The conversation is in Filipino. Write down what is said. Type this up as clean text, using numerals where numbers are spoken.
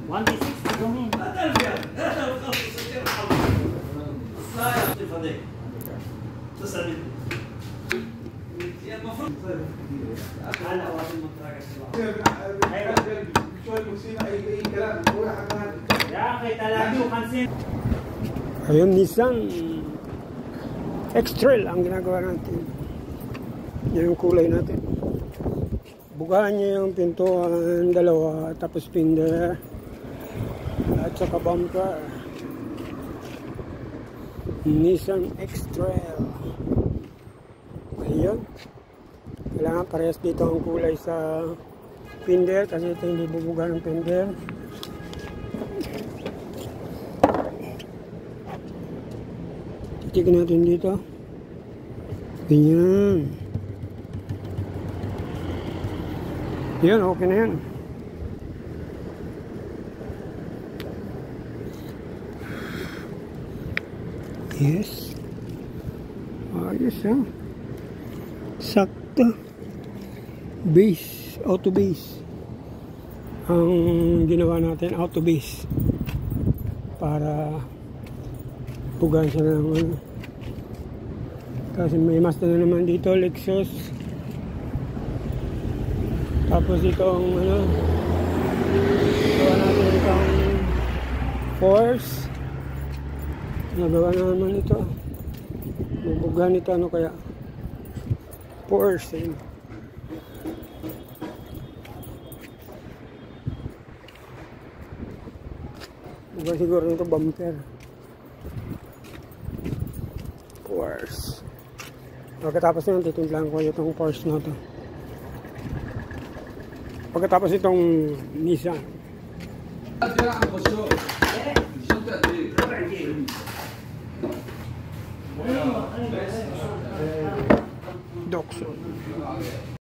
1D6 يومين. Ayun, Nissan X-Trail ang ginagawa natin. Yan yung kulay natin. Bugahan niya yung pintuan, dalawa, tapos fender, at saka bumper. Nissan X-Trail. Ayun. Kailangan parehas dito ang kulay sa fender kasi ito hindi bubugahan ng fender. Titignan natin dito. Ganyan. Yan, okay na yan. Yes. Ayos ha. Sakto. Base. Auto base. Ang ginawa natin, auto base. Para pugan siya ng ano. Kasi may Mazda na naman dito, Lexus. Tapos itong ano, gawa natin itong Force. Nagawa na naman ito. Bubugan ito, ano kaya? Force. Eh. Bugan siguro nito bumper. Force. Pagkatapos nyo, titimplan ko itong Force na ito. Pagkatapos itong Nissan. Doxon.